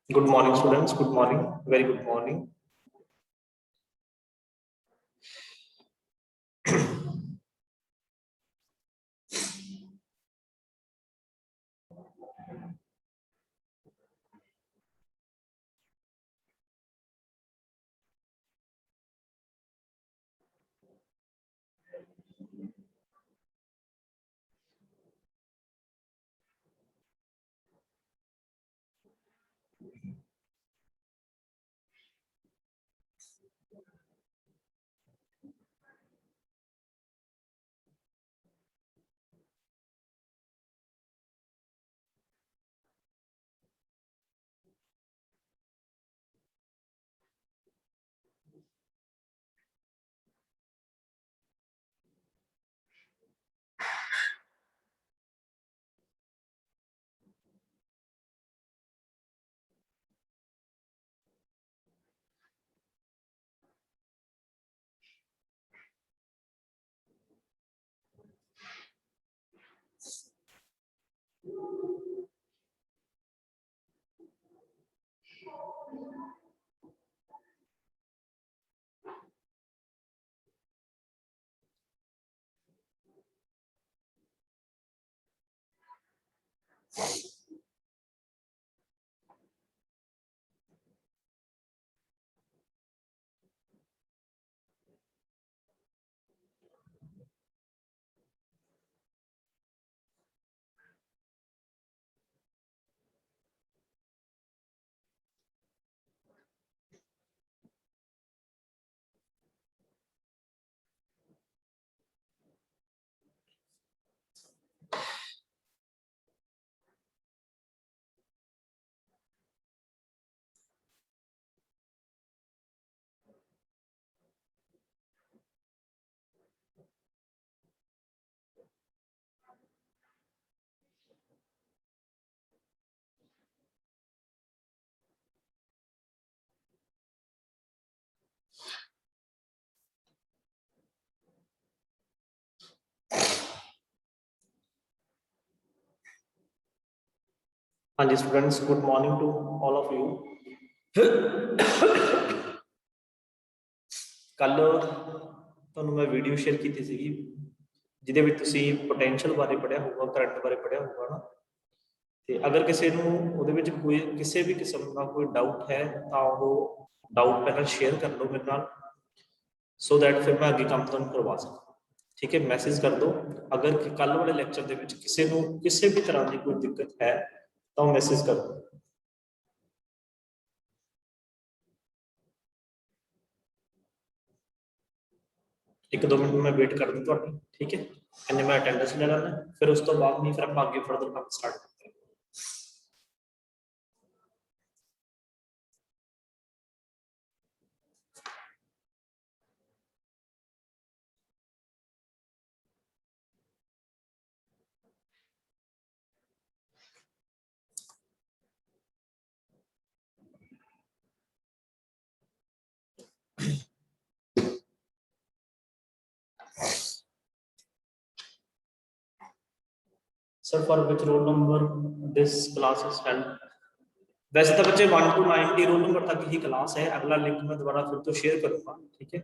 Good morning, students. Good morning. Very good morning. Hi, students. Good morning to all of you. कल ਤੁਹਾਨੂੰ मैं video share की थी जिहदे विच तुसीं पोटेंशियल बारे पढ़िया होगा, करंट बारे पढ़िया होगा ना। तो अगर किसी नूं उहदे विच कोई किसी भी किस्म का कोई डाउट है तो वो डाउट पहले शेयर कर लो मेरे नाल, सो दैट फिर मैं अगे काम तुहानूं करवा सकां। ठीक है, मैसेज कर दो। अगर कल वाले लैक्चर दे विच किसी नूं किसी भी तरह की कोई दिक्कत है तो मैसेज कर दो। एक दो मिनट में वेट कर दूं तुहाडी, ठीक है। इन्ने मैं अटेंडेंस ले लेना, फिर उस तो बाद नहीं फिर आप आगे फर्दर काम स्टार्ट करते हैं। Sir for which roll number this class is held? वैसे तो बच्चे 1 to 90 रोल नंबर तक ही क्लास है। अगला लिंक मैं दोबारा फिर तो शेयर करूंगा, ठीक है।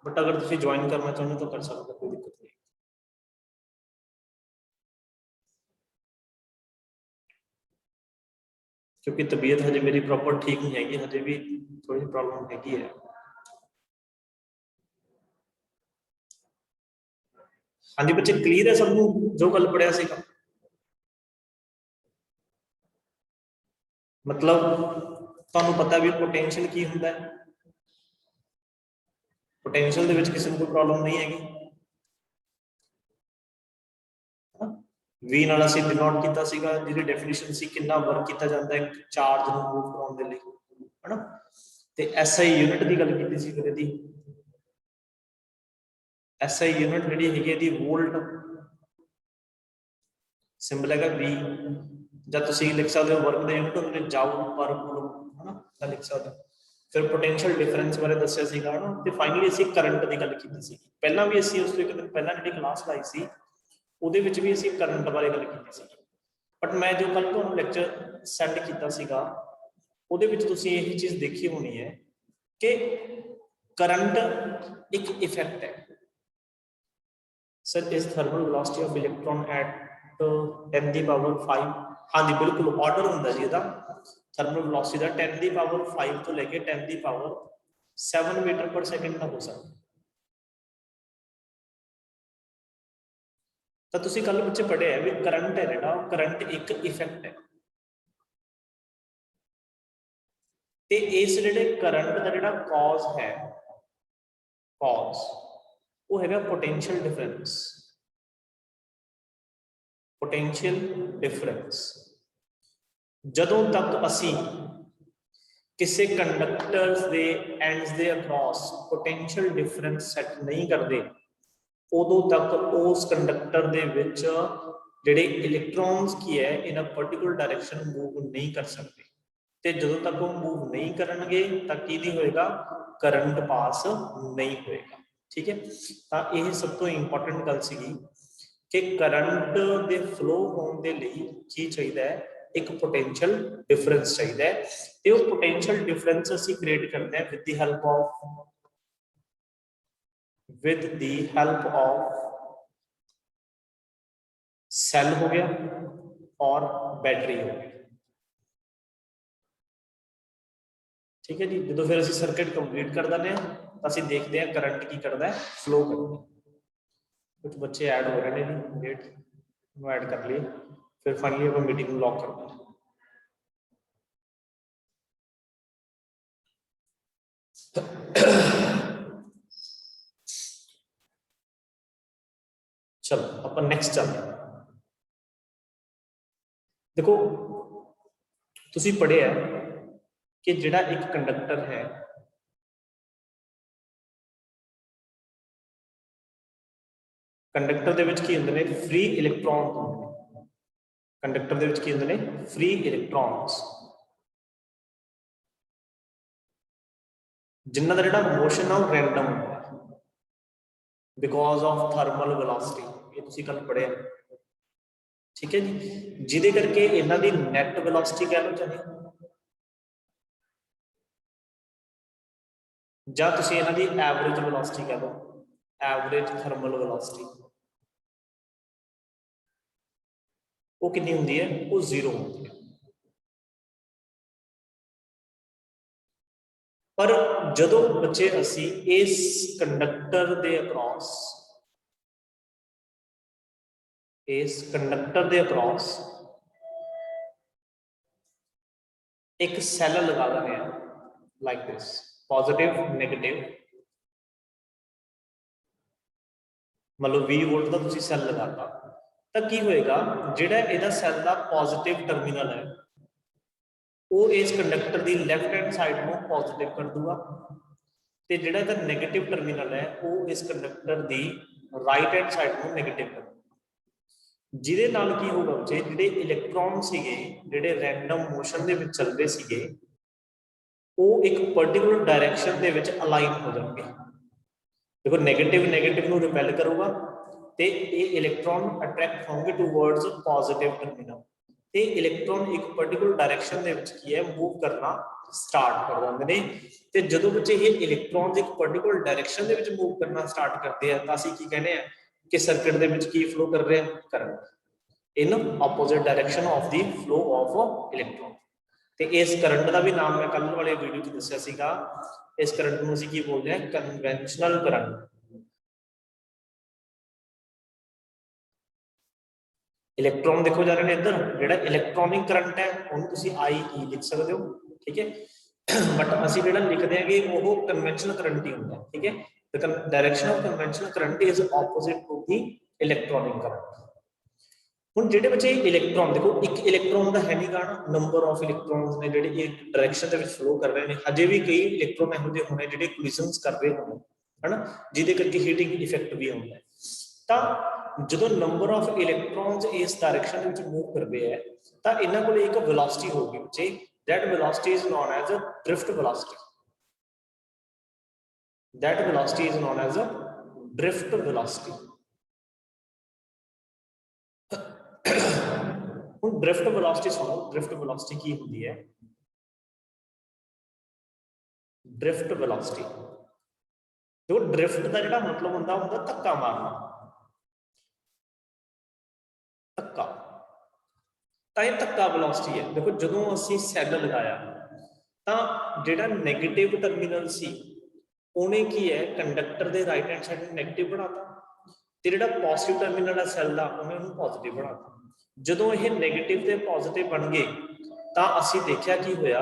बट अगर तुम ज्वाइन करना चाहते हो तो कर सकते हो, कोई दिक्कत नहीं। क्योंकि तबीयत हजे मेरी प्रॉपर ठीक नहीं हैगी, हजे भी थोड़ी प्रॉब्लम हैगी है। हाँ जी बच्चे, क्लीयर है सबनू जो गल पढ़िया सीगा? मतलब तुहानू पता भी पोटेंशियल की हुंदा है? पोटेंशियल दे विच किसी को कोई प्रॉब्लम नहीं हैगी। वी नाल असीं डिनोट कीता सीगा, जिहदी डेफिनेशन सी कितना वर्क किया जाता है चार्ज नूं मूव कराउण दे लई, है ना। ते एसआई यूनिट की गल कीती सी फिर इहदी एसआई यूनिट जिहड़ी हैगी इहदी वोल्ट सिंबल हैगा वी, ਜਾਂ ਤੁਸੀਂ लिख सकते हो वर्क ਦੇ यूनिट ਹੁੰਦੇ ਜਾਊਲ ਪਰ ਕੂਲਮ, है ना, ਤਾਂ लिख सकते हो। फिर पोटेंशियल डिफरेंस बारे दस्सिया सीगा ना, ते फाइनली ਅਸੀਂ करंट की गल कीती सी। ਪਹਿਲਾਂ भी ਅਸੀਂ ਉਸ ਤੋਂ ਇੱਕ ਦਿਨ ਪਹਿਲਾਂ ਜਿਹੜੀ ਕਲਾਸ ਲਾਈ ਸੀ ਉਹਦੇ ਵਿੱਚ ਵੀ ਅਸੀਂ करंट बारे गल कीती सी। बट मैं जो कल ਤੁਹਾਨੂੰ ਲੈਕਚਰ ਸੈਂਡ ਕੀਤਾ ਸੀਗਾ ਉਹਦੇ ਵਿੱਚ ਤੁਸੀਂ ਇਹ ਚੀਜ਼ ਦੇਖੀ ਹੋਣੀ ਹੈ ਕਿ करंट एक इफेक्ट है। Sir is thermal velocity of electron at 10 ਦੀ ਪਾਵਰ 5, ਹਾਂਜੀ ਬਿਲकुल ਆਰਡਰ ਹੁੰਦਾ ਜੀ ਇਹਦਾ ਥਰਮਲ ਵੈਲੋਸਿਟੀ ਦਾ 10 ਦੀ ਪਾਵਰ 5 ਤੋਂ ਲੈ ਕੇ 10 ਦੀ ਪਾਵਰ 7 ਮੀਟਰ ਪਰ ਸੈਕਿੰਡ ਤੱਕ ਹੋ ਸਕਦਾ। ਤਾਂ ਤੁਸੀਂ ਕੱਲ ਬੱਚੇ ਪੜ੍ਹਿਆ ਵੀ ਕਰੰਟ ਹੈ ਜਿਹੜਾ ਕਰੰਟ ਇੱਕ ਇਫੈਕਟ ਹੈ ਤੇ ਇਸ ਜਿਹੜੇ ਕਰੰਟ ਦਾ ਜਿਹੜਾ ਕਾਜ਼ ਹੈ cause वो हैगा potential difference। potential difference ਜਦੋਂ ਤੱਕ ਅਸੀਂ ਕਿਸੇ ਕੰਡਕਟਰਸ ਦੇ ਐਂਡਸ ਦੇ ਅਕ੍ਰੋਸ potential difference ਸੈੱਟ ਨਹੀਂ ਕਰਦੇ ਉਦੋਂ ਤੱਕ ਉਸ ਕੰਡਕਟਰ ਦੇ ਵਿੱਚ ਜਿਹੜੇ ਇਲੈਕਟ੍ਰੋਨਸ ਕੀ ਹੈ ਇਨ ਅ ਪਾਰਟਿਕੂਲਰ ਡਾਇਰੈਕਸ਼ਨ ਮੂਵ ਨਹੀਂ ਕਰ ਸਕਦੇ ਤੇ ਜਦੋਂ ਤੱਕ ਉਹ ਮੂਵ ਨਹੀਂ ਕਰਨਗੇ ਤਾਂ ਕੀ ਨਹੀਂ ਹੋਏਗਾ करंट पास नहीं होएगा। ठीक है, तो यह सब तो इंपॉर्टेंट गल सी कि करंट दे फ्लो होने दे लई की चाहिए एक पोटेंशियल डिफरेंस चाहिए ते वो पोटेंशियल डिफरेंस असी क्रिएट करते हैं with the help of cell हो गया और बैटरी हो गया। ठीक है जी, जो फिर असं सर्किट कंप्लीट कर दें तो असं देखते हैं करंट की करता है फ्लो करता है। कुछ बच्चे ऐड हो रहे हैं जी डेट ऐड कर लिए फिर फाइनली अपन मीटिंग लॉक कर दें। चलो अपन नेक्स्ट चलते हैं। देखो तुसी पढ़े है कि जिहड़ा एक कंडक्टर है कंडक्टर दे विच की हुंदे ने फ्री इलैक्ट्रॉन होंदे ने कंडक्टर दे विच की हुंदे ने फ्री इलैक्ट्रॉन्स जिन्हां दा जिहड़ा मोशन है रैंडम होंदा है बिकॉज ऑफ थर्मल वेलोसिटी। ये तुसीं कल पढ़िया। ठीक है जी, जिहदे करके इन्हां दी नैट वेलोसिटी कह लो चाहे ਜਾਂ ਤੁਸੀਂ ਇਹਨਾਂ ਦੀ ਐਵਰੇਜ ਵੈਲੋਸਿਟੀ ਕਹ ਲਓ ਐਵਰੇਜ ਥਰਮਲ ਵੈਲੋਸਿਟੀ ਉਹ ਕਿੰਨੀ ਹੁੰਦੀ ਹੈ ਉਹ 0 ਹੁੰਦੀ ਹੈ। ਪਰ ਜਦੋਂ ਬੱਚੇ ਅਸੀਂ ਇਸ ਕੰਡਕਟਰ ਦੇ ਅਕ੍ਰੋਸ एक सैल लगा देते हैं लाइक दिस पॉजिटिव नेगेटिव मतलब 20 वोल्ट का तुसी सैल लगाता तो की होएगा जिहड़ा इहदा सैल दा पॉजिटिव टर्मिनल है वो इस कंडक्टर की लैफ्ट हैंड साइड को पॉजिटिव कर दूगा ते जिहड़ा इहदा नेगेटिव टर्मिनल है वो इस कंडक्टर की राइट हैंड साइड को नेगेटिव कर जिहदे नाल की होगा बच्चे जिहड़े इलैक्ट्रॉन सीगे जिहड़े रैंडम मोशन दे विच चलदे सीगे वो एक पर्टिकुलर डायरैक्शन दे विच अलाइन हो जाएंगे। देखो नेगेटिव नेगेटिव नूं रिपेल करूगा ते ये इलैक्ट्रॉन अट्रैक्ट होंगे टूवर्ड्स पॉजिटिव टर्मिनल ते इलैक्ट्रॉन एक पर्टिकुलर डायरैक्शन दे विच की है मूव करना स्टार्ट कर देंगे ने ते जदों बच्चे ये इलैक्ट्रॉन एक particular direction they which move करना स्टार्ट करते हैं तां असीं की कहने हैं कि सर्किट दे विच की फ्लो कर रहे हैं current in opposite direction of the flow of electron. ते इस करंट का भी नाम मैं कल वाले वीडियो च दस्सिया सीगा इस करंट नूं असीं की बोलदे हैं कन्वेंशनल करंट। इलैक्ट्रॉन देखो जा रहे हैं इधर जिहड़ा इलैक्ट्रॉनिक करंट है उहनूं तुसीं IE लिख सकते हो। ठीक है, बट असीं जिहड़ा लिखदे हैं कि वो कन्वेंशनल करंट ही हुंदा है। ठीक है, the direction of conventional current is opposite to the electronic current. ਹੁਣ ਜਿਹੜੇ ਬੱਚੇ ਇਲੈਕਟ੍ਰੋਨ ਦੇਖੋ ਇੱਕ ਇਲੈਕਟ੍ਰੋਨ ਦਾ ਹੈ ਨਹੀਂ ਗਾ ਨੰਬਰ ਆਫ ਇਲੈਕਟ੍ਰੋਨਸ ਨੇ ਜਿਹੜੇ ਇੱਕ ਡਾਇਰੈਕਸ਼ਨ ਦੇ ਵਿੱਚ ਫਲੋ ਕਰ ਰਹੇ ਨੇ ਹਜੇ ਵੀ ਕਈ ਇਲੈਕਟ੍ਰੋਨ ਇਹੋ ਜਿਹੇ ਹੋਣੇ ਜਿਹੜੇ ਕੋਲਿਜ਼ਨਸ ਕਰ ਰਹੇ ਹੋਣ ਹਨਾ ਜਿਹਦੇ ਕਰਕੇ ਹੀਟਿੰਗ ਇਫੈਕਟ ਵੀ ਆਉਂਦਾ ਹੈ। ਤਾਂ ਜਦੋਂ ਨੰਬਰ ਆਫ ਇਲੈਕਟ੍ਰੋਨਸ ਇਸ ਡਾਇਰੈਕਸ਼ਨ ਦੇ ਵਿੱਚ ਮੂਵ ਕਰਦੇ ਹੈ ਤਾਂ ਇਹਨਾਂ ਕੋਲ ਇੱਕ ਵੈਲੋਸਿਟੀ ਹੋਊਗੀ ਬੱਚੇ that velocity is known as a drift velocity। that velocity is known as a drift velocity। ਹੁਣ ਡ੍ਰਿਫਟ ਵੈਲੋਸਿਟੀ ਸੁਣੋ ਡ੍ਰਿਫਟ ਵੈਲੋਸਿਟੀ ਕੀ ਹੁੰਦੀ ਹੈ ड्रिफ्ट वेलोसिटी। जो ड्रिफ्ट का जिहड़ा मतलब हुंदा धक्का मारना, धक्का, तो ये धक्का वेलोसिटी है। देखो जदों असीं सैल लगाया तो जिहड़ा नैगेटिव टर्मिनल सी उन्हें की है कंडक्टर के राइट हैंड साइड नैगेटिव बनाता, तो जिहड़ा पॉजिटिव टर्मिनल है सैल का उन्हें उन्होंने पॉजिटिव बनाता। जदों ये नैगेटिव ते पॉजिटिव बन गए तो असीं देखिया की होया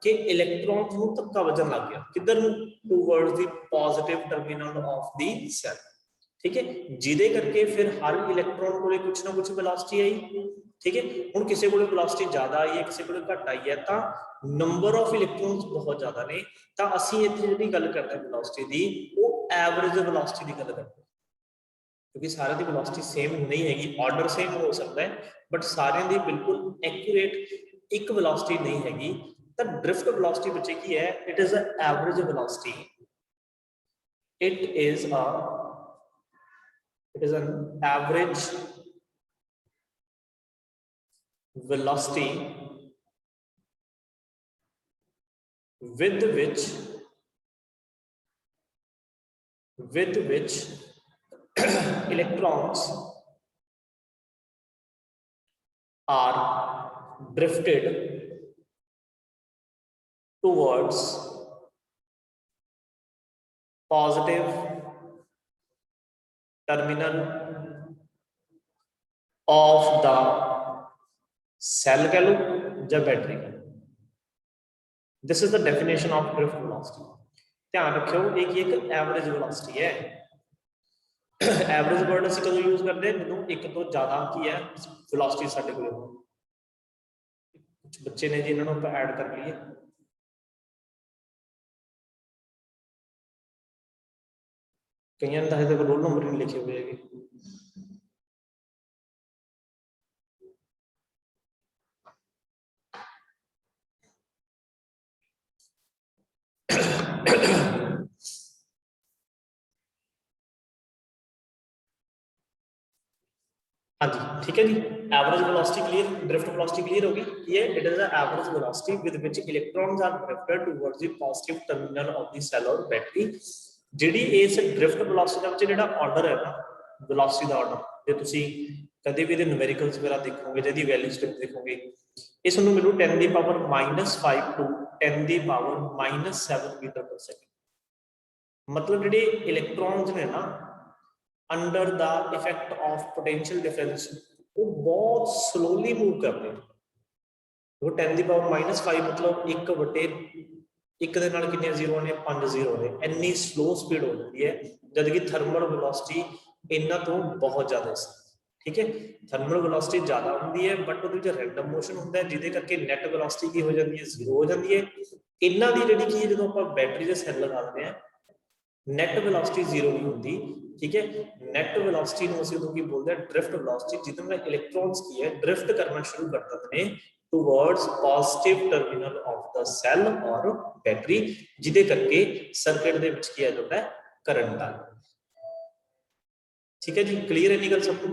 कि इलैक्ट्रॉन नूं धक्का वजन लग गया किधर नूं, towards the positive terminal of the cell. ठीक है, जिदे करके फिर हर इलैक्ट्रॉन को कुछ ना कुछ वेलोसिटी आई। ठीक है, हुण किसी को वेलोसिटी ज्यादा आई है, किसी को घट आई है, तो नंबर ऑफ इलैक्ट्रॉन्स बहुत ज्यादा ने, तो असीं इत्थे जिहड़ी गल करदे हां वेलोसिटी दी वो एवरेज वेलोसिटी दी गल करदे हां, क्योंकि सारे दी वेलोसिटी सेम नहीं हैगी, ऑर्डर सेम हो सकता है बट सारे दी बिल्कुल एक्यूरेट एक वेलोसिटी नहीं हैगी। तो ड्रिफ्ट वेलोसिटी बच्चे की है, it is a average velocity, it is an average velocity with which electrons are drifted towards positive terminal of the cell कह लो या battery. This is the definition of drift velocity. ध्यान रखियो एक average velocity है। Average word ਅਸੀਂ कदों use करते हैं ਜਦੋਂ एक तो ज्यादा की है वेलोसिटी ਸਾਡੇ ਕੋਲ हो। कुछ बच्चे ने जी इन्होंने ਆਪਾਂ ऐड कर लिए, कईयां ने हजे तक रोल नंबर नहीं लिखे हुए है। हाँ जी ठीक है जी, average velocity clear, drift velocity clear होगी। ये it is the average velocity with which electrons are drifted towards the positive terminal of the cell और बैटरी। ਜਿਹੜੀ ਇਸ ड्रिफ्ट वेलोसिटी ਦਾ ਵਿੱਚ ਜਿਹੜਾ ਆਰਡਰ ਹੈ ਨਾ वेलोसिटी ਦਾ ਆਰਡਰ, ਜੇ ਤੁਸੀਂ ਕਦੇ ਵੀ ਇਹਦੇ ਨਿਊਮੈਰੀਕਲਸ ਵਗੈਰਾ ਦੇਖੋਗੇ ਜਾਂ ਇਹਦੀ ਵੈਲਿਊ ਸਟ੍ਰਿਪ ਦੇਖੋਗੇ, ਇਹ ਤੁਹਾਨੂੰ ਮਿਲੂ 10 ਦੀ ਪਾਵਰ -5 ਟੂ 10 ਦੀ ਪਾਵਰ -7 ਮੀਟਰ ਪਰ ਸੈਕਿੰਡ। मतलब ਜਿਹੜੇ ਇਲੈਕਟ੍ਰॉन्स ਨੇ ਨਾ under the effect of potential difference वो बहुत स्लोली मूव करते हैं। वो 10 की पावर -5 मतलब एक बटे एक दे नाल कितने जीरो ने 5 जीरो ने, इन्नी स्लो स्पीड हो जाती है, जबकि थर्मल वेलोसिटी इन्ना तो बहुत ज्यादा है। ठीक है, थर्मल वेलोसिटी ज्यादा होती है बट वो रैंडम मोशन होता है जिहदे करके नैट वेलोसिटी की हो जाती है, जीरो हो जाती है। इन्हां दी जिहड़ी की जदों आपां बैटरी दे सैल लगाते हैं नैट वेलोसिटी जीरो नहीं होती। ठीक है, नेट वेलोसिटी ਨੂੰ ਅਸੀਂ ਉਦੋਂ ਕੀ ਬੋਲਦੇ ਆ ड्रिफ्ट वेलोसिटी, ਜਿਹਦੇ ਨਾਲ ਇਲੈਕਟ੍ਰॉन्स ਕੀ ਹੈ ड्रिफ्ट करना शुरू कर देते हैं towards positive terminal of the cell और बैटरी, ਜਿਹਦੇ ਕਰਕੇ सर्किट ਦੇ ਵਿੱਚ ਕੀ ਆ ਜਾਂਦਾ ਹੈ करंट आ। ठीक है जी, क्लियर है नहीं गल सबको,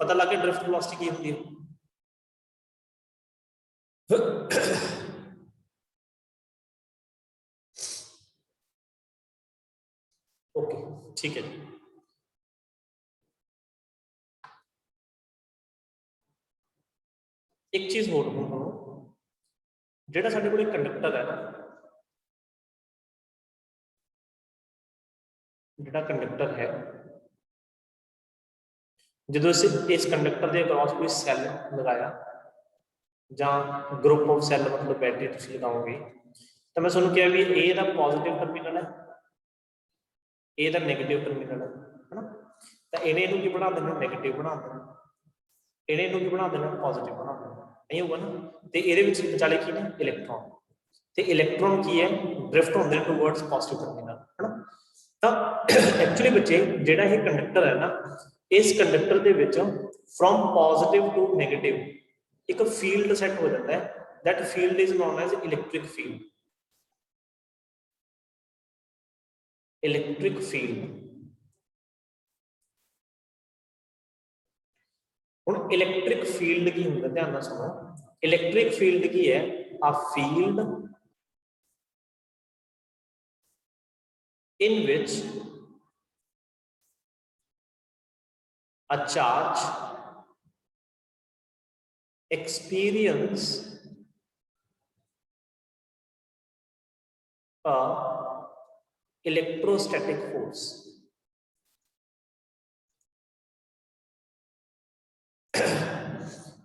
पता लग गया ड्रिफ्ट वेलोसिटी की होती है। ओके ठीक है जी। एक चीज होर जो साडे कोल कंडक्टर है ना, जो कंडक्टर है जो इस कंडक्टर के अक्रॉस कोई सैल लगाया ਜਾਂ ग्रुप ऑफ सैल मतलब बैटरी तुम लगाओगे, तो मैं थोड़ा कहा भी ए का पॉजिटिव टर्मिनल है, ए का नैगेटिव टर्मिनल है ना, तो इन्हें इनू की बना देना नैगेटिव बना देना, इन्हें इनू की बना देना पॉजिटिव बना देना, नहीं होगा ना। तो ये विचाले की ने इलैक्ट्रॉन, तो इलैक्ट्रॉन की है ड्रिफ्ट होंदे टुवर्ड्स पॉजिटिव टर्मिनल है ना। तो एक्चुअली बच्चे जिहड़ा ये कंडक्टर है ना, इस कंडक्टर के विच फ्रॉम पॉजिटिव टू नैगेटिव एक फील्ड सेट हो जाता है, that field is known as electric field. Electric field हुण इलैक्ट्रिक फील्ड की होंदा, ध्यान नाल सुनो, इलैक्ट्रिक फील्ड की है a field in which a charge experience a electrostatic force.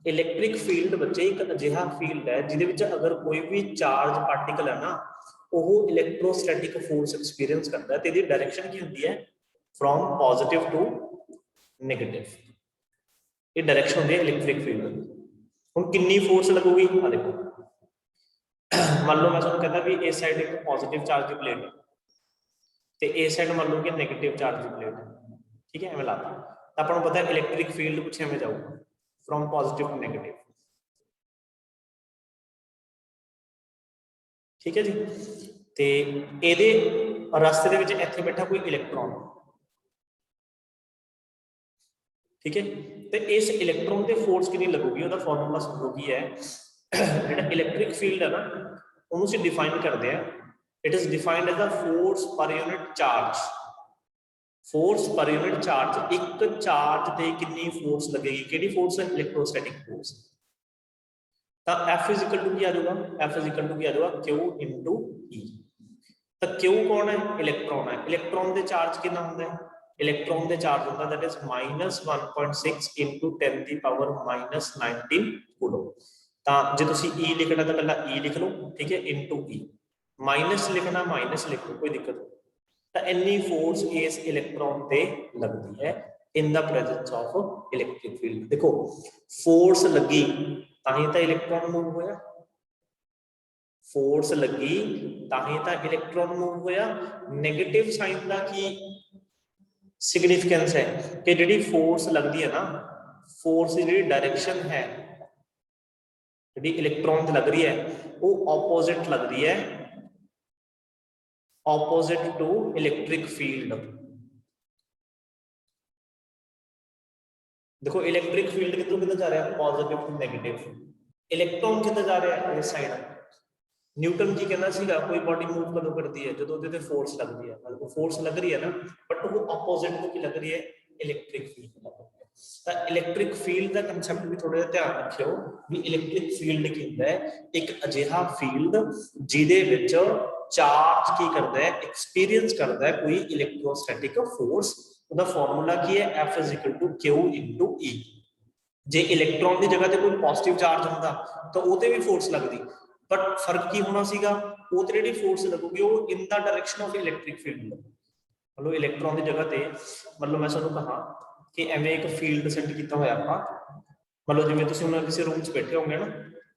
Electric field बच्चे एक अजिहा फील्ड है जिहदे विच अगर कोई भी चार्ज पार्टिकल है ना वो इलैक्ट्रोस्टैटिक फोर्स एक्सपीरियंस करता है तो इसकी डायरेक्शन की होती है फ्रॉम पॉजिटिव टू नेगेटिव। ये डायरेक्शन होती है इलैक्ट्रिक फील्ड। हुण कितनी फोर्स लगूगी आ देखो, मान लो मैं तुहानूं कहता भी इस साइड एक पॉजिटिव चार्ज की प्लेट ते इस साइड मान लो कि नेगेटिव चार्ज की प्लेट, ठीक है, एवें लाता तो आपां नूं पता है इलैक्ट्रिक फील्ड कुछ एवें जाऊगा फ्रॉम पॉजिटिव टू नेगेटिव, ठीक है जी। ते इहदे रस्ते दे विच इत्थे बैठा कोई इलैक्ट्रॉन, ठीक है, तो इस इलैक्ट्रॉन ते फोर्स कितनी लगूगी उसदा फॉर्मूला समझो की है। जिहड़ा इलैक्ट्रिक फील्ड है ना उहनूं असीं डिफाइन करदे हैं, it is defined as the force per unit charge. Force per unit charge, एक चार्ज ते कितनी फोर्स लगेगी, किहड़ी फोर्स है, इलैक्ट्रोस्टैटिक फोर्स। तो F इज इक्वल टू क्या आ जाएगा, F इज इक्वल टू क्या आ जाएगा, Q इंटू E। तो Q कौन है, इलैक्ट्रॉन है। इलैक्ट्रॉन दे चार्ज कितना होता है, इलैक्ट्रॉन दे चार्ज होता है दैट इज -1.6 इंटू 10 की पावर -19 कूलम। तो जे तुसी E लिखना तो पहला E लिख लो, ठीक है, इंटू E, माइनस लिखना माइनस लिख लो, कोई दिक्कत नहीं। तो इन्नी फोर्स इस इलैक्ट्रॉन पे लगती है in the presence of electric field. देखो फोर्स लगी ताही तो इलैक्ट्रॉन मूव होया, फोर्स लगी ताही तो इलैक्ट्रॉन मूव होया। नेगेटिव साइन का की सिग्निफिकेंस है कि जिहड़ी फोर्स लगती है ना, फोर्स की जिहड़ी डायरेक्शन है जिहड़ी इलैक्ट्रॉन लग रही है वो ऑपोजिट लग रही है, ऑपोजिट टू इलैक्ट्रिक फील्ड। देखो इलैक्ट्रिक फील्ड किधरों किधर जा रहा है, पॉजिटिव टू नेगेटिव। इलैक्ट्रॉन किधर जा रहा है, इस साइड। न्यूटन की कहना सीगा कोई बॉडी मूव कदों करती है जो ਉਹਦੇ ਤੇ फोर्स लगती है, मतलब फोर्स लग रही है ना बट वो ऑपोजिट को की लग रही है, इलैक्ट्रिक फील्ड लग रही है। तो इलैक्ट्रिक फील्ड का कंसेप्ट भी थोड़ा ध्यान रखियो भी इलैक्ट्रिक फील्ड की ਹੁੰਦਾ है एक अजिहा फील्ड ਜਿਹਦੇ ਵਿੱਚ चार्ज की करता है, एक्सपीरियंस करता है कोई इलैक्ट्रोस्टैटिक फोर्स। ਉਹਦਾ ਫਾਰਮੂਲਾ ਕੀ ਹੈ, F = Q * E। जे इलैक्ट्रॉन की जगह ते कोई पॉजिटिव चार्ज होता तो वो भी फोर्स लगती, बट फर्क की होना सीगा, वो ते जिहड़ी फोर्स लगूगी वो in the direction of electric field. मतलब इलैक्ट्रॉन की जगह ते मतलब मैं तुहानूं कहा कि एवें एक फील्ड सेट कीता होया आपां, मतलब जिवें तुसीं हुण किसी रूम च बैठे होगे ना,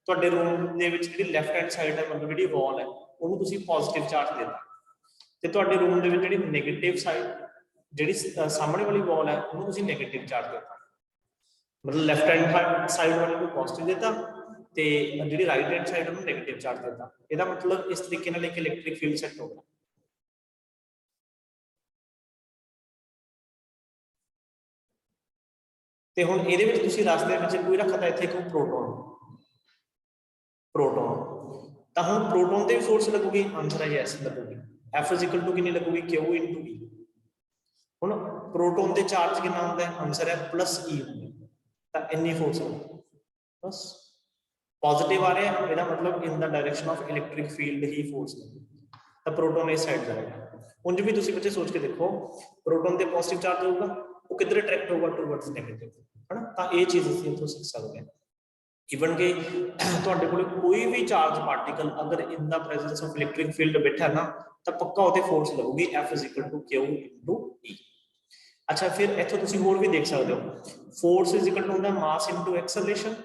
तुहाडे रूम दे विच जिहड़ी लैफ्ट हैंड साइड है, मतलब जिहड़ी वॉल है ਉਹਨੂੰ ਤੁਸੀਂ पॉजिटिव चार्ज देता ਤੇ ਤੁਹਾਡੇ रूम ਦੇ ਵਿੱਚ ਜਿਹੜੀ ਨੈਗੇਟਿਵ ਸਾਈਡ ਜਿਹੜੀ ਸਾਹਮਣੇ ਵਾਲੀ वॉल है ਉਹਨੂੰ ਤੁਸੀਂ ਨੈਗੇਟਿਵ ਚਾਰਜ देता, मतलब लैफ्ट हैंड साइड वाले को पॉजिटिव देता ते जिहड़ी राइट हैंड साइड ਉਹਨੂੰ नेगेटिव चार्ज देता। ਇਹਦਾ मतलब इस तरीके ਨਾਲ एक इलैक्ट्रिक फील्ड सेट होगा। ਤੇ ਹੁਣ ਇਹਦੇ ਵਿੱਚ ਤੁਸੀਂ ਰਸਤੇ ਵਿੱਚ ਕੋਈ ਰੱਖਦਾ ਇੱਥੇ ਕੋਈ प्रोटॉन, ਤਾਂ ਹੁਣ प्रोटॉन ਤੇ ਵੀ फोर्स लगूगी, आंसर है यस लगूगी। F = कितनी लगूगी, Q * E। ਹੁਣ प्रोटॉन ਤੇ ਚਾਰਜ ਕਿੰਨਾ ਹੁੰਦਾ ਹੈ, आंसर है +E ਹੁੰਦਾ, ਤਾਂ ਇੰਨੀ फोर्स होगी बस। पॉजिटिव आ रहा है, मतलब in the direction of electric field he force तो प्रोटॉन इस साइड जाएगा। उंज भी तुसी बच्चे सोच के देखो, प्रोटॉन ते पॉजिटिव चार्ज होगा वो किधर अट्रैक्ट होगा, टुवर्ड्स नेगेटिव, है ना। तो ये चीज ਅਸੀਂ इथों सीख सकते हैं। इवन कि ਤੁਹਾਡੇ ਕੋਲ कोई भी चार्ज पार्टिकल अगर in the presence of electric field बैठा ना तो पक्का ਉਹਤੇ फोर्स लगूगी, F = Q * E। अच्छा फिर इथों तुसी होर भी देख सकते हो, फोर्स = ਹੁੰਦਾ मास * एक्सेलरेशन।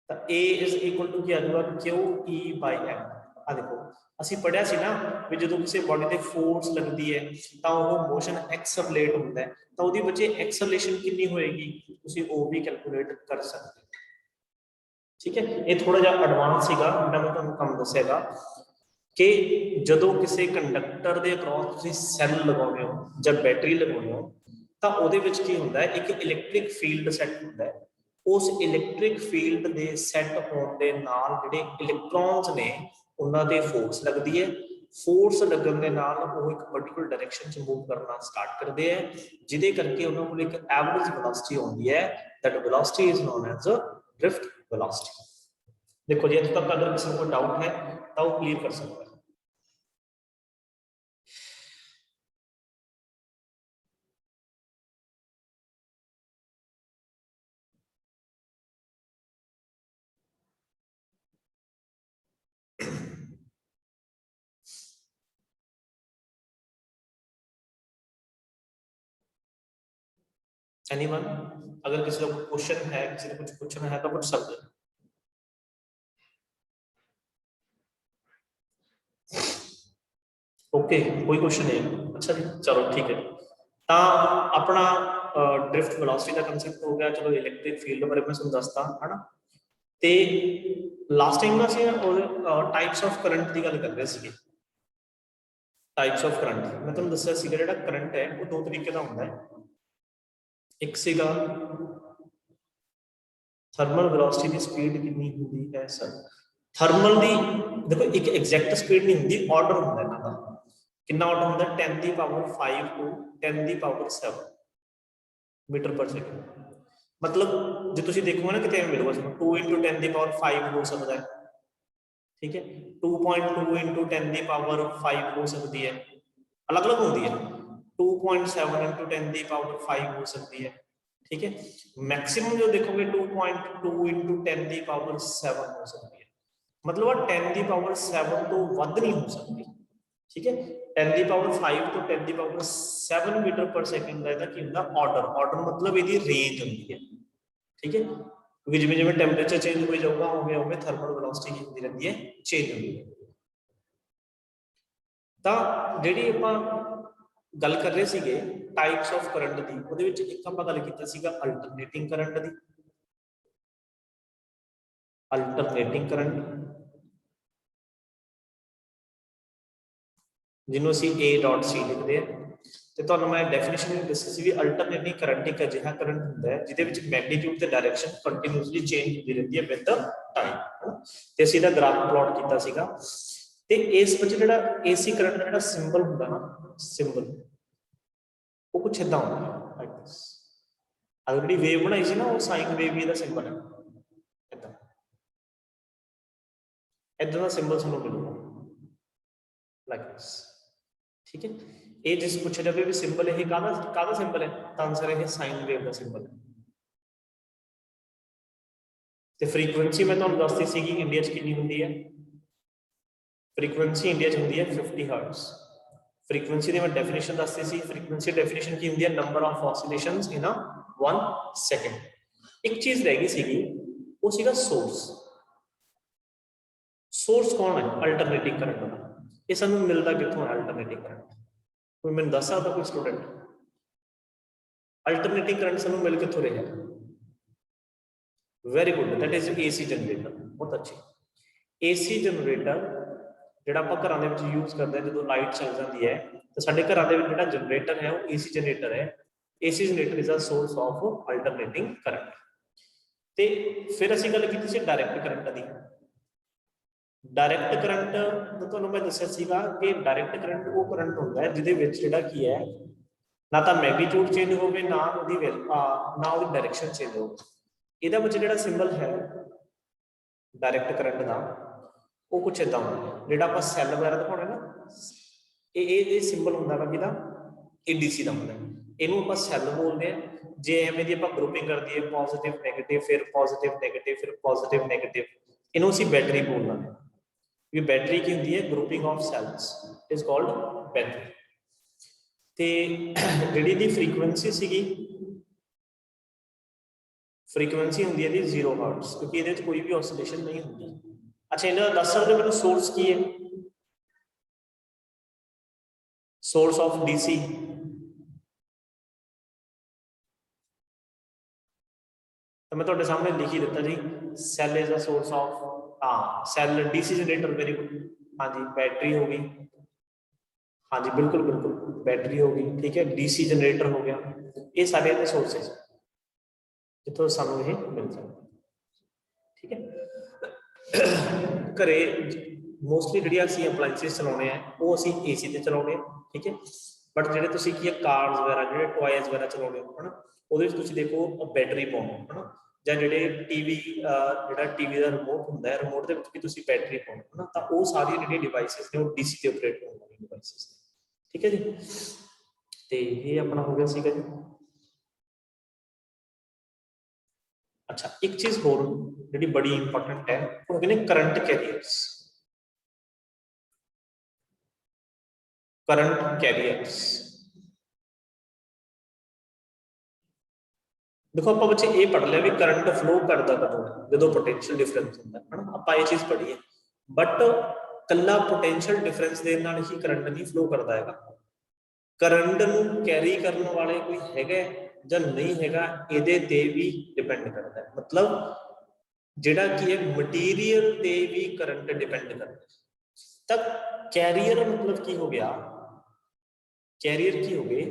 A = ਕੀ ਆ ਜਾਊਗਾ, QE/m। ਆ ਦੇਖੋ ਅਸੀਂ ਪੜਿਆ ਸੀ ਨਾ ਵੀ ਜਦੋਂ ਕਿਸੇ ਬੋਡੀ ਤੇ ਫੋਰਸ ਲੱਗਦੀ ਹੈ ਤਾਂ ਉਹ ਮੋਸ਼ਨ ਐਕਸਲਰੇਟ ਹੁੰਦਾ ਹੈ, ਤਾਂ ਉਹਦੀ ਬੱਚੇ ਐਕਸਲਰੇਸ਼ਨ ਕਿੰਨੀ ਹੋਏਗੀ ਤੁਸੀਂ ਉਹ ਵੀ ਕੈਲਕੂਲੇਟ ਕਰ ਸਕਦੇ ਹੋ, ਠੀਕ ਹੈ। ਇਹ ਥੋੜਾ ਜਿਹਾ ਐਡਵਾਂਸ ਸੀਗਾ, ਮੈਂ ਤੁਹਾਨੂੰ ਕੰਮ ਦੱਸਿਆਗਾ ਕਿ ਜਦੋਂ ਕਿਸੇ ਕੰਡਕਟਰ ਦੇ ਅਕ੍ਰੋਸ ਤੁਸੀਂ ਸੈੱਲ ਲਗਾਉਂਦੇ ਹੋ ਜਾਂ ਬੈਟਰੀ ਲਗਾਉਂਦੇ ਹੋ ਤਾਂ ਉਹਦੇ ਵਿੱਚ ਕੀ ਹੁੰਦਾ ਹੈ, ਇੱਕ ਇਲੈਕਟ੍ਰਿਕ ਫੀਲਡ ਸੈੱਟ ਹੁੰਦਾ ਹੈ। उस इलैक्ट्रिक फील्ड के सैट होने के नाल जिहड़े इलैक्ट्रॉन्स ने उन्हां ते फोर्स लगती है, फोर्स लगन दे नाल वो एक पर्टिकुलर डायरेक्शन च मूव करना स्टार्ट करते हैं, जिदे करके उन्होंने कोल एक एवरेज वेलोसिटी आती है। That velocity is known as a drift velocity. देखो जी, इत्थे तक अगर किसी को डाउट है तो वो क्लियर कर सकता है। एनीवन, अगर किसी को क्वेश्चन है, किसी को कुछ पूछना है तो पूछ सकते हैं। ओके, कोई क्वेश्चन नहीं है? अच्छा जी, चलो ठीक है। तो अपना ड्रिफ्ट वेलोसिटी का कंसेप्ट हो गया। चलो इलेक्ट्रिक फील्ड बारे में तुहानू दसता है ना। ते लास्ट टाइम ना असीं टाइप्स ऑफ करंट की गल कर रहे थे। टाइप्स ऑफ करंट मैं तुहानू दस्सिया सीगा, जिहड़ा करंट है वो दो तरीके का होंदा है। एक सीगा थर्मल वेलोसिटी की स्पीड कितनी होती है सर। थर्मल दी देखो एक एग्जैक्ट स्पीड नहीं होंदी, ऑर्डर होंदा है इन्हां दा। कितना ऑर्डर होंदा है? 10 की पावर 5 टू 10 की पावर 7 मीटर पर सेकंड। मतलब जो तुसीं देखोगे ना कितने मिलूगा, 2 × 10 की पावर 5 हो सकता है, ठीक है। 2.2 × 10 की पावर 5 हो सकती है, अलग अलग होती है। 2.7 × 10 की पावर 5 हो सकती है, ठीक है। मैक्सिमम जो देखोगे 2.2 × 10 की पावर 7 हो सकती है। मतलब 10 की पावर 7 तो वध नहीं हो सकती, ठीक है। 10 की पावर 5 तो 10 की पावर 7 मीटर पर सेकंड का की होंदा ऑर्डर। ऑर्डर मतलब इसकी रेंज होती है, ठीक है। क्योंकि जिवें जिवें टैंपरेचर चेंज हो जाऊगा उवें उवें थर्मल वेलोसिटी की होती रहती है, चेंज होती है। तो जिहड़ी आपां गल कर रहे सीगे टाइप्स ऑफ करंट दी, ਉਹਦੇ ਵਿੱਚ ਇੱਕ ਆਪਾਂ ਗੱਲ ਕੀਤਾ ਸੀਗਾ ਅਲਟਰਨੇਟਿੰਗ ਕਰੰਟ ਦੀ। ਅਲਟਰਨੇਟਿੰਗ ਕਰੰਟ ਜਿਹਨੂੰ ਅਸੀਂ A.C ਲਿਖਦੇ ਆ। ਤੇ ਤੁਹਾਨੂੰ ਮੈਂ ਡੈਫੀਨੇਸ਼ਨ ਵੀ ਦੱਸੀ ਸੀ ਵੀ ਅਲਟਰਨੇਟਿੰਗ ਕਰੰਟ ਇੱਕ ਅਜਿਹਾ ਕਰੰਟ ਹੁੰਦਾ ਹੈ ਜਿਹਦੇ ਵਿੱਚ ਮੈਗਨੀਟਿਊਡ ਤੇ ਡਾਇਰੈਕਸ਼ਨ ਕੰਟੀਨਿਊਸਲੀ ਚੇਂਜ ਹੁੰਦੀ ਰਹਿੰਦੀ ਹੈ ਵਿਦ ਦ ਟਾਈਮ। ਤੇ ਅਸੀਂ ਇਹਦਾ ਗ੍ਰਾਫ ਪਲਾਟ ਕੀਤਾ ਸੀਗਾ। ਤੇ ਇਸ ਵਿੱਚ ਜਿਹੜਾ AC ਕਰੰਟ ਦਾ ਜਿਹੜਾ ਸਿੰਬਲ ਹੁੰਦਾ ਨਾ, ਸਿੰਬਲ ਉਹ ਕੁਛ ਇਦਾਂ ਹੁੰਦਾ ਲਾਈਕ ਦਿਸ। ਅਗਰ ਜਿਹੜੀ ਵੇਵ ਬਣਾਈ ਸੀ ਨਾ ਉਹ ਸਾਈਨ ਵੇਵ ਵੀ ਇਹਦਾ ਸਿੰਬਲ ਹੈ, ਇਦਾਂ ਇਦਾਂ ਦਾ ਸਿੰਬਲ ਸਾਨੂੰ ਮਿਲੂਗਾ ਲਾਈਕ ਦਿਸ, ठीक है। ये जिस पूछा जाए भी सिंबल है कादा सिंबल है, तो आंसर है साइन वेव का सिंबल है। तो फ्रीक्वेंसी मैं तुहानू दसदी सी इंडिया च कितनी होंदी है। फ्रीक्वेंसी इंडिया च होंदी है 50 हर्ट्ज। फ्रीक्वेंसी की मैं डेफिनेशन दसदी सी, फ्रीक्वेंसी डेफिनेशन की होंदी है number of oscillations in a 1 second. एक चीज रह गई सीगी, वो सीगा सोर्स। सोर्स कौन है? अल्टरनेटिंग करंट का। ये सानू मिलता कित्थों है अल्टरनेटिंग करंट? कोई मैंने दस सकता कोई स्टूडेंट? अल्टरनेटिंग करंट सानू मिल कित्थों रहा है? Very good, that is AC generator. बहुत अच्छी। AC जनरेटर जिहड़ा आपां घरां दे विच यूज करदे जदों लाइट चल जाती है तो साडे घरां दे विच जिहड़ा जनरेटर है वो AC जनरेटर है। AC generator is a source of alternating current. ते फिर असीं गल कीती सी डायरैक्ट करंट दी। डायरैक्ट करंट तुहानू मैं दस्सिया सीगा कि डायरैक्ट करंट वो करंट होंदा है जिहदे विच जिहड़ा की है ना तो मैगनीट्यूड चेंज होवे ना उसकी डायरैक्शन चेंज हो। ਇਹਦਾ ਵਿੱਚ ਜਿਹੜਾ ਸਿੰਬਲ ਹੈ डायरैक्ट करंट का वो कुछ इदां होंदा है। ਜਿਹੜਾ ਆਪਾਂ ਸੈੱਲ ਵਗੈਰਾ ਦਿਖਾਉਣਾ ਨਾ ਇਹ ਸਿੰਬਲ ਹੁੰਦਾ ਵਾ ਕਿਹਦਾ? ADC ਦਾ ਹੁੰਦਾ। ਇਹਨੂੰ ਆਪਾਂ ਸੈੱਲ ਬੋਲਦੇ ਆ। ਜੇ ਐਵੇਂ ਦੀ ਆਪਾਂ ਗਰੁੱਪਿੰਗ ਕਰ ਦਈਏ ਪੋਜ਼ਿਟਿਵ ਨੈਗੇਟਿਵ ਫਿਰ ਪੋਜ਼ਿਟਿਵ ਨੈਗੇਟਿਵ ਫਿਰ ਪੋਜ਼ਿਟਿਵ ਨੈਗੇਟਿਵ, ਇਹਨੂੰ ਅਸੀਂ ਬੈਟਰੀ ਬੋਲ ਲਾਂਗੇ। ये बैटरी की होंदी है grouping of cells is called battery. ते जिहड़ी दी फ्रीक्वेंसी सीगी, फ्रीक्वेंसी होंदी है 0 हर्ट्ज, क्योंकि इहदे विच कोई भी ऑसिलेशन नहीं होंदी। अच्छा, इहदा दस सकदे मैनूं सोर्स की है? सोर्स ऑफ DC तो मैं तुहाडे सामने लिख ही दिता जी। Cell is a source of, हाँ cell DC generator. Very good, हाँ जी बैटरी हो गई, हाँ जी बिल्कुल बिल्कुल बैटरी होगी, ठीक है। DC जनरेटर हो गया, ये सारे सोर्सेज जितों सानू ये मिल सकता, ठीक है। घरे ਮੋਸਟਲੀ ਜਿਹੜੀਆਂ ਅਸੀਂ ਅਪਲਾਈਐਂਸਿਸ ਚਲਾਉਂਦੇ ਆ ਉਹ ਅਸੀਂ ਏਸੀ ਤੇ ਚਲਾਉਂਦੇ ਆ, ਠੀਕ ਹੈ। ਬਟ ਜਿਹੜੇ ਤੁਸੀਂ ਕੀ ਹੈ ਕਾਰਸ ਵਗੈਰਾ, ਜਿਹੜੇ ਟੋਇਜ਼ ਵਗੈਰਾ ਚਲਾਉਂਦੇ ਹੋ ਹਨਾ, ਉਹਦੇ ਵਿੱਚ ਤੁਸੀਂ ਦੇਖੋ ਬੈਟਰੀ ਪਾਉਂਦੇ ਹੋ ਹਨਾ, ਜਾਂ ਜਿਹੜੇ ਟੀਵੀ ਜਿਹੜਾ ਟੀਵੀ ਦਾ ਰਿਮੋਟ ਹੁੰਦਾ ਹੈ, ਰਿਮੋਟ ਦੇ ਵਿੱਚ ਵੀ ਤੁਸੀਂ ਬੈਟਰੀ ਪਾਉਂਦੇ ਹੋ ਹਨਾ, ਤਾਂ ਉਹ ਸਾਰੀਆਂ ਜਿਹੜੀਆਂ ਡਿਵਾਈਸਿਸ ਨੇ ਉਹ ਡੀਸੀ ਤੇ ਆਪਰੇਟ ਹੋਣ ਵਾਲੀਆਂ ਡਿਵਾਈਸਿਸ ਨੇ, ਠੀਕ ਹੈ ਜੀ। ਤੇ ਇਹ ਆਪਣਾ ਹੋ ਗਿਆ ਸੀਗਾ ਜੀ। ਅੱਛਾ, ਇੱਕ ਚੀਜ਼ ਹੋਰ ਜਿਹੜੀ ਬੜੀ ਇੰਪੋਰਟੈਂਟ ਹੈ, ਉਹ ਕਹਿੰਦੇ ਕਰੰਟ ਕੈਰੀਅਰਸ। ਕਰੰਟ ਕੈਰੀਅਰਸ देखो आप बच्चे ये पढ़ लिया भी करंट फ्लो करता कदों है जो पोटेंशियल डिफरेंस होता है ना, आप ये चीज पढ़ी है। बट कला पोटेंशियल डिफरेंस दे नाल ही करंट नहीं फ्लो करता है। करंट नू कैरी करने वाले कोई हैगा ਜਾਂ नहीं हैगा ਇਹਦੇ ਤੇ ਵੀ डिपेंड करता है। मतलब ਜਿਹੜਾ ਕੀ है मटीरियल ਤੇ भी करंट डिपेंड करता है। तब कैरियर मतलब की हो गया, कैरियर की हो गए,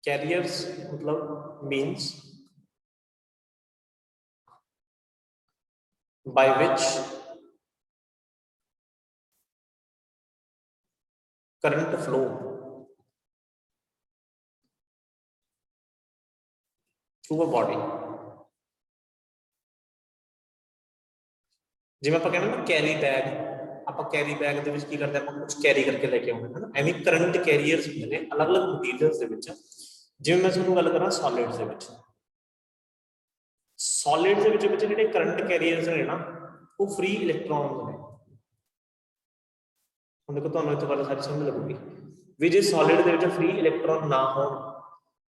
कैरियर्स मतलब means by which current flow through a body। जिवें आपां कहना ना कैरी बैग, आप कैरी बैग दे विच की करते हैं, कुछ कैरी करके लेके आउंदे हैं ना, एवें करंट कैरियर्स होंदे ने अलग अलग मटीरियल्स दे विच। जिवें मैं तुहानूं गल करा सॉलिड्स दे विच, सॉलिड्स दे विच बच्चे जिहड़े करंट कैरियर्स ने ना वो फ्री इलैक्ट्रॉन्स ने। हुण देखो तुहानूं इत्थे गल सारी समझ लगूगी भी जे सॉलिड दे विच फ्री इलैक्ट्रॉन ना होण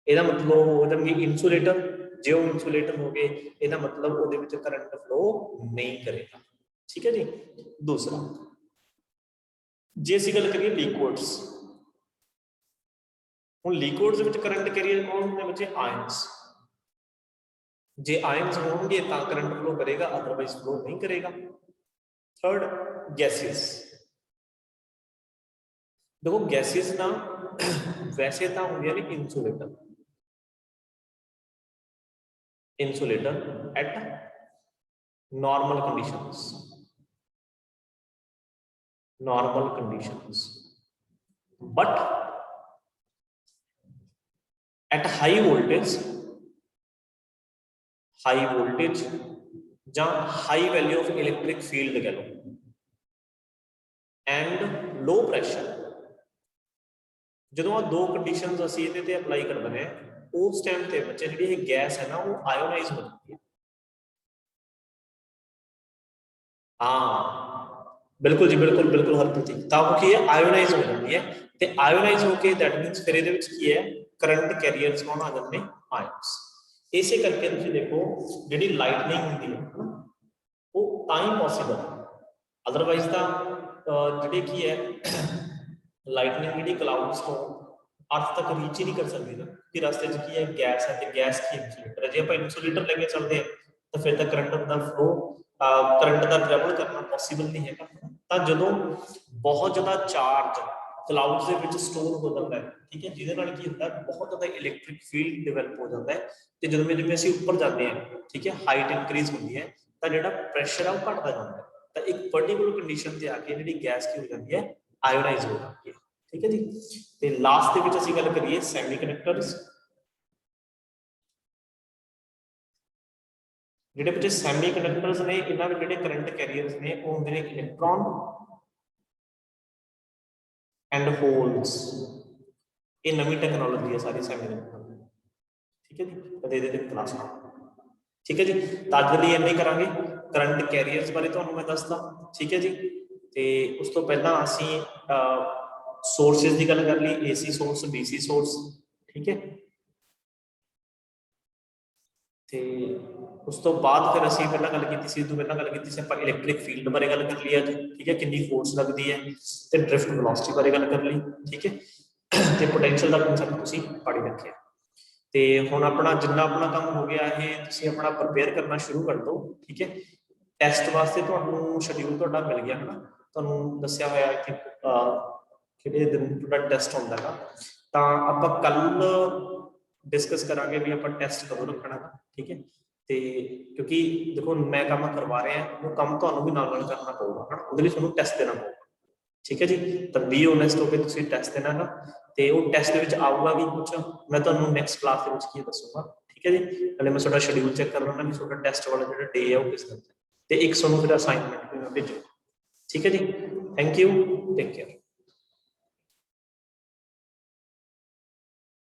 ਇਹਦਾ मतलब हो जाएंगे इंसुलेटर। जो इंसुलेटर हो गए ਇਹਦਾ मतलब ਉਹਦੇ ਵਿੱਚ करंट फ्लो नहीं करेगा, ठीक है जी। दूसरा जे ਅਸੀਂ ਗੱਲ ਕਰੀਏ लिक्विड्स, ਹੁਣ लिक्विड्स ਦੇ ਵਿੱਚ करंट कैरियर कौन ਹੁੰਦੇ ਬੱਚੇ? आयंस। जे आयंस होंगे तो करंट फ्लो करेगा, अदरवाइज फ्लो नहीं करेगा। Third gases. देखो गैसेस ना वैसे तो होंगे ने insulator, insulator at normal conditions, normal conditions, but at high voltage ਜਾਂ high value of electric field कह लो एंड लो प्रैशर। जो दो कंडीशंस ਅਸੀਂ ਇਹਦੇ ਤੇ ਅਪਲਾਈ ਕਰ ਦਿੰਦੇ ਆ ਉਸ ਟਾਈਮ ਤੇ ਬੱਚੇ ਜਿਹੜੀ ਇਹ ਗੈਸ ਹੈ ਨਾ ਉਹ ਆਇਓਨਾਈਜ਼ ਹੋ ਜਾਂਦੀ ਹੈ। हाँ बिल्कुल जी, बिल्कुल बिल्कुल हरप्रीत जी, ਤਾਂ ਉਹ ਕੀ ਹੈ ਆਇਓਨਾਈਜ਼ ਹੋ ਜਾਂਦੀ ਹੈ ਤੇ ਆਇਓਨਾਈਜ਼ ਹੋ ਕੇ दैट मींस ਫਿਰ ਇਹਦੇ ਵਿੱਚ ਕੀ ਹੈ ਕਰੰਟ ਕੈਰੀਅਰਸ ਕੌਣ ਆ ਜਾਂਦੇ ਨੇ? ਆਇਨਸ। ਇਸੇ ਕਰਕੇ ਤੁਸੀਂ ਦੇਖੋ ਜਿਹੜੀ ਲਾਈਟਨਿੰਗ ਹੁੰਦੀ ਹੈ ਉਹ ਤਾਂ ਹੀ ਪੋਸੀਬਲ ਹੈ, ਅਦਰਵਾਈਜ਼ ਤਾਂ ਜਿਹੜੇ ਕੀ ਹੈ ਲਾਈਟਨਿੰਗ ਜਿਹੜੀ ਕਲਾਉਡਸ ਤੋਂ अर्थ तक रीच ही नहीं कर सकती ना कि रास्ते की है गैस है तो गैस की इंसुलेटर है। जो आप इंसुलेटर लेके चलते हैं तो फिर तो करंट का फ्लो करंट का ट्रैवल करना पॉसीबल नहीं है। तो जो बहुत ज़्यादा चार्ज क्लाउड्स ਦੇ ਵਿੱਚ स्टोर हो जाता है, ठीक है, ਜਿਹਦੇ ਨਾਲ ਕੀ ਹੁੰਦਾ है बहुत ज़्यादा इलैक्ट्रिक फील्ड डिवेलप हो जाता है। तो जो जिवें ਅਸੀਂ ਉੱਪਰ ਜਾਂਦੇ हैं, ठीक है, हाइट इंक्रीज होती है तो ਜਿਹੜਾ ਪ੍ਰੈਸ਼ਰ है वो घटता जाता है। तो एक पर्टिकुलर कंडीशन ਤੇ आ के ਜਿਹੜੀ गैस की हो जाती है आयोनाइज हो जाती है, ठीक है जी। ਤੇ ਲਾਸਟ ਦੇ ਵਿੱਚ ਅਸੀਂ ਗੱਲ ਕਰੀਏ ਸੈਮੀਕੰਡਕਟਰਸ। ਜਿਹੜੇ ਬੱਚੇ ਸੈਮੀਕੰਡਕਟਰਸ ਨੇ ਇਹਨਾਂ ਵਿੱਚ ਜਿਹੜੇ ਕਰੰਟ ਕੈਰੀਅਰਸ ਨੇ ਉਹ ਹੁੰਦੇ ਨੇ ਇਲੈਕਟ੍ਰੋਨ ਐਂਡ ਹੋਲਸ। ਇਹ ਨਵੀਂ ਟੈਕਨੋਲੋਜੀ ਹੈ ਸਾਰੀ ਸੈਮੀਕੰਡਕਟਰ ਦੀ, ਠੀਕ ਹੈ ਜੀ। ਕਦੇ ਇਹਦੇ ਤੇ ਕਲਾਸ ਨਾ, ਠੀਕ ਹੈ ਜੀ। ਤਾਂ ਅੱਜ ਲਈ ਇੰਨਾ ਹੀ ਕਰਾਂਗੇ। ਕਰੰਟ ਕੈਰੀਅਰਸ ਬਾਰੇ ਤੁਹਾਨੂੰ ਮੈਂ ਦੱਸਦਾ, ਠੀਕ ਹੈ ਜੀ। ਤੇ ਉਸ ਤੋਂ ਪਹਿਲਾਂ ਅਸੀਂ सोर्सेज की गल कर ली, एसी सोर्स, डीसी सोर्स, ठीक है। ते उस तो बाद फिर ਅਸੀਂ ਪਹਿਲਾਂ ਗੱਲ ਕੀਤੀ ਸੀ, ਤੋਂ ਪਹਿਲਾਂ ਗੱਲ ਕੀਤੀ ਸੀ ਆਪਾਂ ਇਲੈਕਟ੍ਰਿਕ ਫੀਲਡ ਬਾਰੇ ਗੱਲ ਕਰ ਲਈ ਅੱਜ, ਠੀਕ ਹੈ, ਕਿੰਨੀ ਫੋਰਸ ਲੱਗਦੀ ਹੈ ਤੇ ਡ੍ਰਿਫਟ ਵੈਲੋਸਿਟੀ ਬਾਰੇ ਗੱਲ ਕਰ ਲਈ, ਠੀਕ ਹੈ। ਤੇ ਪੋਟੈਂਸ਼ੀਅਲ ਦਾ ਕਨਸੈਪਟ ਤੁਸੀਂ ਪੜ੍ਹ ਹੀ ਰੱਖਿਆ। ਤੇ ਹੁਣ ਆਪਣਾ ਜਿੰਨਾ ਆਪਣਾ ਕੰਮ ਹੋ ਗਿਆ ਇਹ ਤੁਸੀਂ ਆਪਣਾ ਪ੍ਰਿਪੇਅਰ ਕਰਨਾ ਸ਼ੁਰੂ ਕਰ ਦਿਓ, ਠੀਕ ਹੈ। ਟੈਸਟ ਵਾਸਤੇ ਤੁਹਾਨੂੰ ਸ਼ਡਿਊਲ ਤੁਹਾਡਾ ਮਿਲ ਗਿਆ ਹੈ ਨਾ, ਤੁਹਾਨੂੰ ਦੱਸਿਆ ਹੋਇਆ ਕਿ ਕਿਹੜੇ ਦਿਨ ਤੁਹਾਡਾ ਟੈਸਟ ਹੁੰਦਾ ਹੈ। ਤਾਂ ਆਪਾਂ ਕੱਲ ਡਿਸਕਸ ਕਰਾਂਗੇ ਵੀ ਆਪਾਂ ਟੈਸਟ ਕਦੋਂ ਰੱਖਣਾ, ਠੀਕ ਹੈ। ਤੇ ਕਿਉਂਕਿ ਦੇਖੋ ਮੈਂ ਕੰਮ ਕਰਵਾ ਰਿਹਾ ਉਹ ਕੰਮ ਤੁਹਾਨੂੰ ਵੀ ਨਾਲ ਨਾਲ ਕਰਨਾ ਪਊਗਾ ਹਨਾ, ਉਹਦੇ ਲਈ ਤੁਹਾਨੂੰ ਟੈਸਟ ਦੇਣਾ ਪਊਗਾ। ਠੀਕ ਹੈ ਜੀ, ਤਾਂ ਬੀ ਓਨੈਸਟ ਹੋ ਕੇ ਤੁਸੀਂ ਟੈਸਟ ਦੇਣਾ ਗਾ, ਤੇ ਉਹ ਟੈਸਟ ਦੇ ਵਿੱਚ ਆਊਗਾ ਵੀ ਕੁਛ, ਮੈਂ ਤੁਹਾਨੂੰ ਨੈਕਸਟ ਕਲਾਸ ਦੇ ਵਿੱਚ ਕੀ ਦੱਸੂਗਾ। ਠੀਕ ਹੈ ਜੀ, ਹਲੇ ਮੈਂ ਤੁਹਾਡਾ ਸ਼ਡਿਊਲ ਚੈੱਕ ਕਰ ਲੈਣਾ ਵੀ ਤੁਹਾਡਾ ਟੈਸਟ ਵਾਲਾ ਜਿਹੜਾ ਡੇ ਹੈ ਉਹ ਕਿਸ ਦਿਨ, ਤੇ ਇੱਕ ਤੁਹਾਨੂੰ ਫਿਰ ਅਸਾਈਨਮੈਂਟ ਵੀ ਮੈਂ ਭੇਜੂਗਾ। ਠੀਕ ਹੈ ਜੀ, ਥੈਂਕ ਯੂ, ਟੇਕ ਕੇਅਰ।